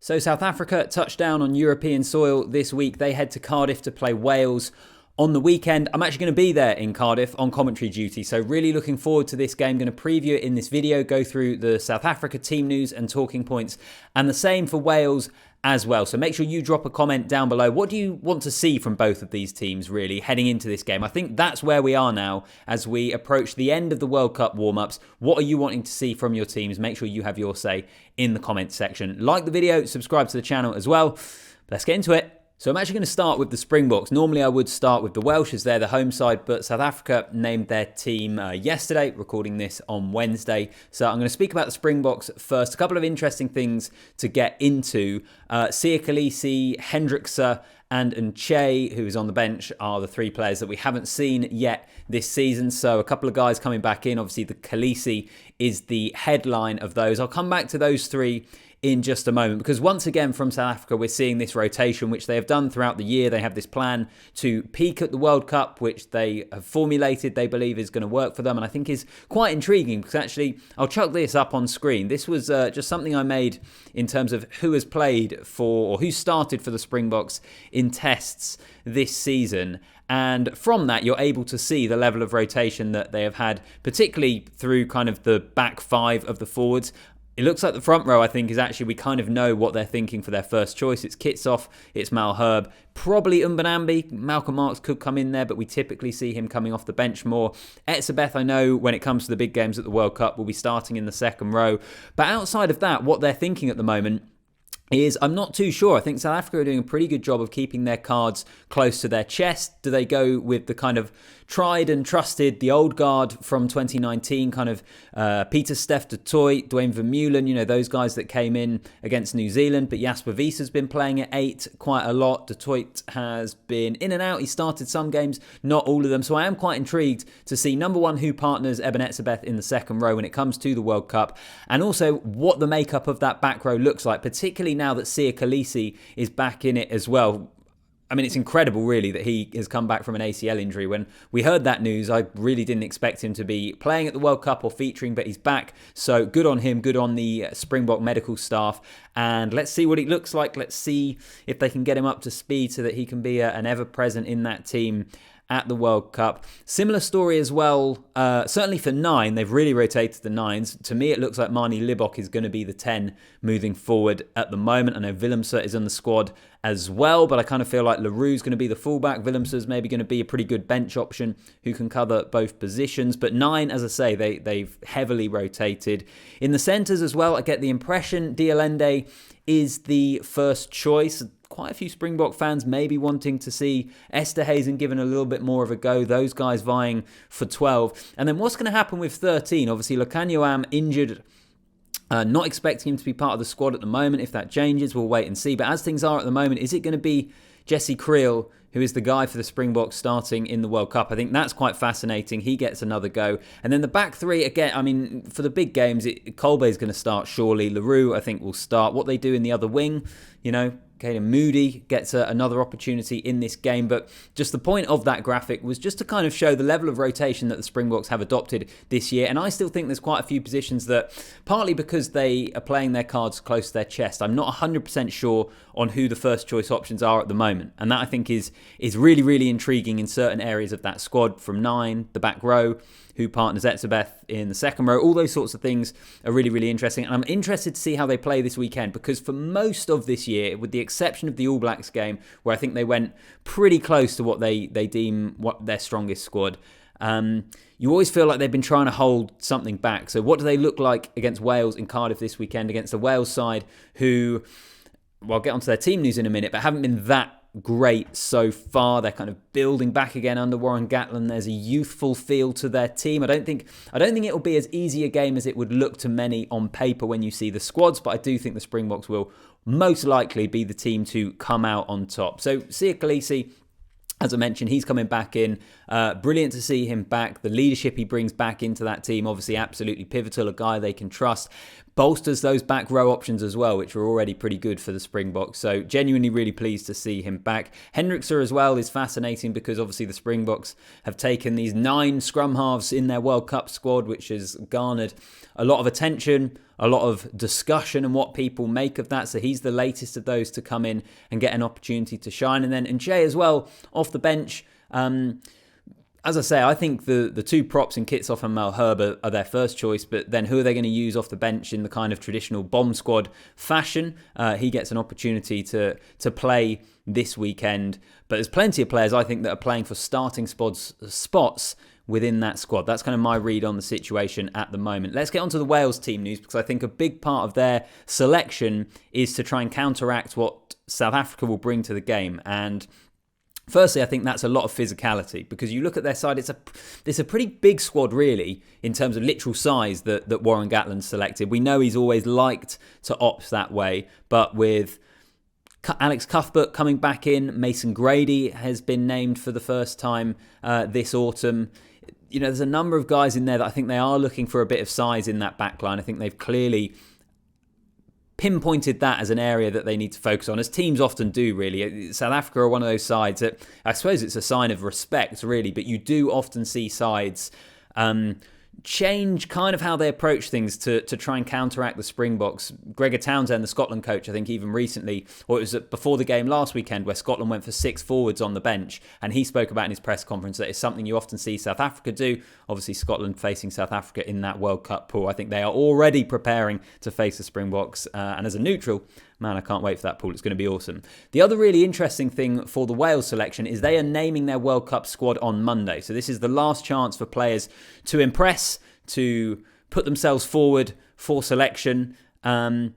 So South Africa touched down on European soil this week. They head to Cardiff to play Wales on the weekend. I'm actually going to be there in Cardiff on commentary duty, so really looking forward to this game. Going to preview it in this video, go through the South Africa team news and talking points, and the same for Wales as well. So make sure you drop a comment down below. What do you want to see from both of these teams really heading into this game? I think that's where we are now as we approach the end of the World Cup warm-ups. What are you wanting to see from your teams? Make sure you have your say in the comments section. Like the video, subscribe to the channel as well. Let's get into it. So I'm actually going to start with the Springboks. Normally I would start with the Welsh as they're the home side, but South Africa named their team yesterday, recording this on Wednesday. So I'm going to speak about the Springboks first. A couple of interesting things to get into. Siya Kolisi, Hendrikse and Nche, who is on the bench, are the three players that we haven't seen yet this season. So a couple of guys coming back in. Obviously the Kolisi is the headline of those. I'll come back to those three in just a moment, because once again from South Africa we're seeing this rotation which they have done throughout the year. They have this plan to peak at the World Cup which they have formulated, they believe is going to work for them, and I think is quite intriguing because actually I'll chuck this up on screen. This was just something I made in terms of who has played for or who started for the Springboks in tests this season. And from that, you're able to see the level of rotation that they have had, particularly through kind of the back five of the forwards. It looks like the front row, I think, is actually, we kind of know what they're thinking for their first choice. It's Kitsoff, it's Malherbe, probably Mbonambi. Malcolm Marx could come in there, but we typically see him coming off the bench more. Etzebeth, I know, when it comes to the big games at the World Cup, will be starting in the second row. But outside of that, what they're thinking at the moment is, I'm not too sure. I think South Africa are doing a pretty good job of keeping their cards close to their chest. Do they go with the kind of tried and trusted, the old guard from 2019, kind of Pieter-Steph du Toit, Dwayne Vermeulen, you know, those guys that came in against New Zealand, but Jasper Wiese's been playing at 8 quite a lot. Du Toit has been in and out. He started some games, not all of them. So I am quite intrigued to see, number one, who partners Eben Etzebeth in the second row when it comes to the World Cup, and also what the makeup of that back row looks like, particularly now that Siya Kolisi is back in it as well. I mean, it's incredible, really, that he has come back from an ACL injury. When we heard that news, I really didn't expect him to be playing at the World Cup or featuring, but he's back. So good on him, good on the Springbok medical staff. And let's see what he looks like. Let's see if they can get him up to speed so that he can be an ever-present in that team at the World Cup. Similar story as well, certainly for 9, they've really rotated the 9s. To me, it looks like Marnie Libbok is going to be the 10 moving forward at the moment. I know Willemse is on the squad as well, but I kind of feel like Leroux's going to be the fullback. Willemse's maybe going to be a pretty good bench option who can cover both positions. But 9, as I say, they've heavily rotated. In the centres as well, I get the impression Dialende is the first choice. Quite a few Springbok fans maybe wanting to see Esterhuizen given a little bit more of a go. Those guys vying for 12. And then what's going to happen with 13? Obviously, Lekanyuam injured. Not expecting him to be part of the squad at the moment. If that changes, we'll wait and see. But as things are at the moment, is it going to be Jesse Kriel, who is the guy for the Springboks starting in the World Cup? I think that's quite fascinating. He gets another go. And then the back three, again, I mean, for the big games, Kolbe is going to start surely. Leroux, I think, will start. What they do in the other wing, you know, Caden Moody gets another opportunity in this game. But just the point of that graphic was just to kind of show the level of rotation that the Springboks have adopted this year. And I still think there's quite a few positions that, partly because they are playing their cards close to their chest, I'm not 100% sure on who the first choice options are at the moment. And that, I think, is really, really intriguing in certain areas of that squad. From 9, the back row, who partners Etzebeth in the second row. All those sorts of things are really, really interesting. And I'm interested to see how they play this weekend, because for most of this year, with the exception of the All Blacks game, where I think they went pretty close to what they deem what their strongest squad, you always feel like they've been trying to hold something back. So what do they look like against Wales in Cardiff this weekend, against the Wales side who, well, I'll get onto their team news in a minute, but haven't been that great so far. They're kind of building back again under Warren Gatland. There's a youthful feel to their team. I don't think it'll be as easy a game as it would look to many on paper when you see the squads, but I do think the Springboks will most likely be the team to come out on top. So Siya Kolisi, as I mentioned, he's coming back in. Brilliant to see him back. The leadership he brings back into that team, obviously absolutely pivotal, a guy they can trust. bolsters those back row options as well, which are already pretty good for the Springboks. So genuinely really pleased to see him back. Hendrikse as well is fascinating because obviously the Springboks have taken these 9 scrum halves in their World Cup squad, which has garnered a lot of attention, a lot of discussion and what people make of that. So he's the latest of those to come in and get an opportunity to shine. And then Jay as well, off the bench. As I say, I think the 2 props in Kitshoff and Malherbe are their first choice, but then who are they going to use off the bench in the kind of traditional bomb squad fashion? He gets an opportunity to play this weekend. But there's plenty of players, I think, that are playing for starting spots within that squad. That's kind of my read on the situation at the moment. Let's get on to the Wales team news, because I think a big part of their selection is to try and counteract what South Africa will bring to the game. And firstly, I think that's a lot of physicality, because you look at their side, it's a pretty big squad, really, in terms of literal size that Warren Gatland selected. We know he's always liked to opt that way, but with Alex Cuthbert coming back in, Mason Grady has been named for the first time this autumn. You know, there's a number of guys in there that I think they are looking for a bit of size in that back line. I think they've clearly pinpointed that as an area that they need to focus on, as teams often do, really. South Africa are one of those sides that, I suppose it's a sign of respect, really, but you do often see sides change kind of how they approach things to try and counteract the Springboks. Gregor Townsend, the Scotland coach, I think even recently, or it was before the game last weekend, where Scotland went for 6 forwards on the bench, and he spoke about in his press conference that it's something you often see South Africa do. Obviously, Scotland facing South Africa in that World Cup pool. I think they are already preparing to face the Springboks, and as a neutral, man, I can't wait for that pool. It's going to be awesome. The other really interesting thing for the Wales selection is they are naming their World Cup squad on Monday. So this is the last chance for players to impress, to put themselves forward for selection. And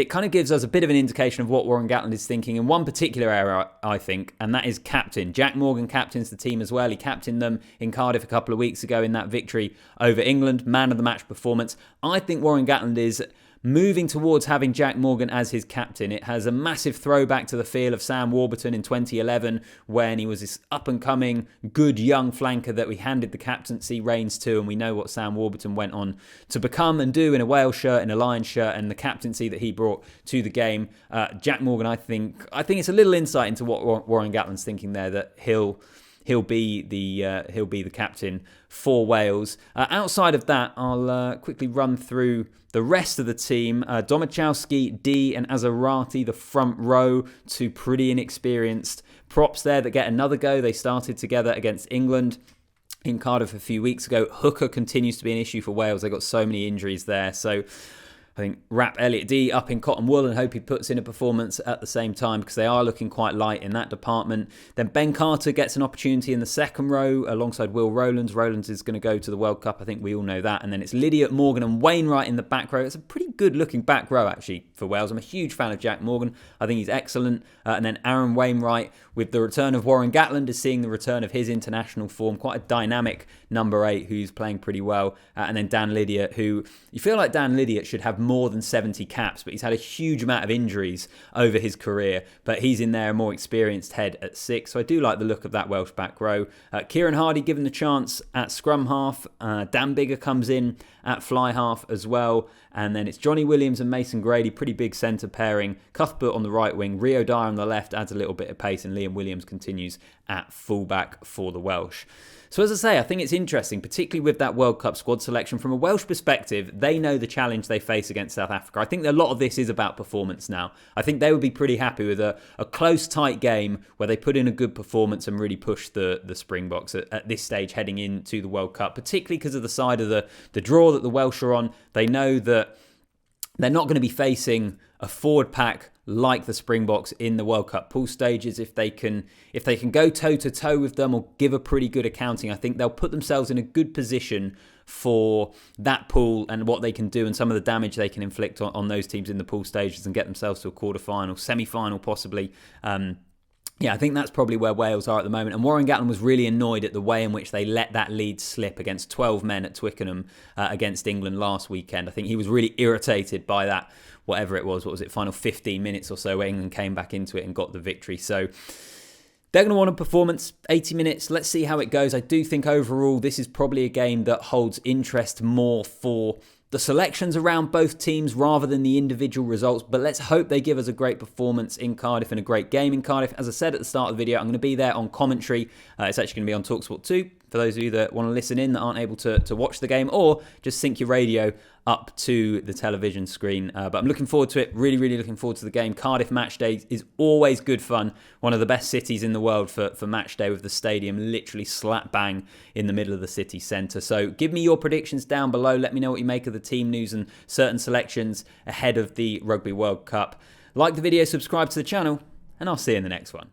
it kind of gives us a bit of an indication of what Warren Gatland is thinking in one particular area, I think, and that is captain. Jack Morgan captains the team as well. He captained them in Cardiff a couple of weeks ago in that victory over England. Man of the match performance. I think Warren Gatland is moving towards having Jack Morgan as his captain. It has a massive throwback to the feel of Sam Warburton in 2011, when he was this up-and-coming, good young flanker that we handed the captaincy reins to, and we know what Sam Warburton went on to become and do in a Wales shirt, in a Lions shirt, and the captaincy that he brought to the game. Jack Morgan, I think it's a little insight into what Warren Gatland's thinking there, that he'll be the captain for Wales. Outside of that, I'll quickly run through the rest of the team. Domachowski, D and Azarati, the front row, 2 pretty inexperienced props there that get another go. They started together against England in Cardiff a few weeks ago. Hooker continues to be an issue for Wales. They've got so many injuries there. So I think wrap Elliot D up in cotton wool and hope he puts in a performance at the same time, because they are looking quite light in that department. Then Ben Carter gets an opportunity in the second row alongside Will Rowlands. Rowlands is going to go to the World Cup. I think we all know that. And then it's Lydiate, Morgan and Wainwright in the back row. It's a pretty good looking back row actually for Wales. I'm a huge fan of Jack Morgan. I think he's excellent. And then Aaron Wainwright, with the return of Warren Gatland, is seeing the return of his international form. Quite a dynamic number 8 who's playing pretty well. And then Dan Lydiate, who you feel like Dan Lydiate should have more than 70 caps, but he's had a huge amount of injuries over his career. But he's in there, a more experienced head at 6. So I do like the look of that Welsh back row. Kieran Hardy given the chance at scrum half. Dan Biggar comes in at fly half as well. And then it's Johnny Williams and Mason Grady, pretty big centre pairing. Cuthbert on the right wing, Rio Dyer on the left adds a little bit of pace, and Liam Williams continues at fullback for the Welsh. So as I say, I think it's interesting, particularly with that World Cup squad selection. From a Welsh perspective, they know the challenge they face against South Africa. I think a lot of this is about performance now. I think they would be pretty happy with a close, tight game where they put in a good performance and really push the Springboks at this stage heading into the World Cup, particularly because of the side of the draw that the Welsh are on. They know that they're not going to be facing a forward pack like the Springboks in the World Cup pool stages. If they can go toe-to-toe with them or give a pretty good accounting, I think they'll put themselves in a good position for that pool and what they can do and some of the damage they can inflict on those teams in the pool stages and get themselves to a quarter-final, semi-final possibly. Yeah, I think that's probably where Wales are at the moment. And Warren Gatland was really annoyed at the way in which they let that lead slip against 12 men at Twickenham against England last weekend. I think he was really irritated by that, whatever it was. What was it, final 15 minutes or so where England came back into it and got the victory. So they're going to want a performance, 80 minutes. Let's see how it goes. I do think overall this is probably a game that holds interest more for the selections around both teams rather than the individual results, but let's hope they give us a great performance in Cardiff and a great game in Cardiff. As I said at the start of the video, I'm going to be there on commentary. It's actually going to be on TalkSport 2 for those of you that want to listen in that aren't able to watch the game, or just sync your radio up to the television screen. But I'm looking forward to it, really, really looking forward to the game. Cardiff match day is always good fun. One of the best cities in the world for match day, with the stadium literally slap bang in the middle of the city centre. So give me your predictions down below. Let me know what you make of the team news and certain selections ahead of the Rugby World Cup. Like the video, subscribe to the channel, and I'll see you in the next one.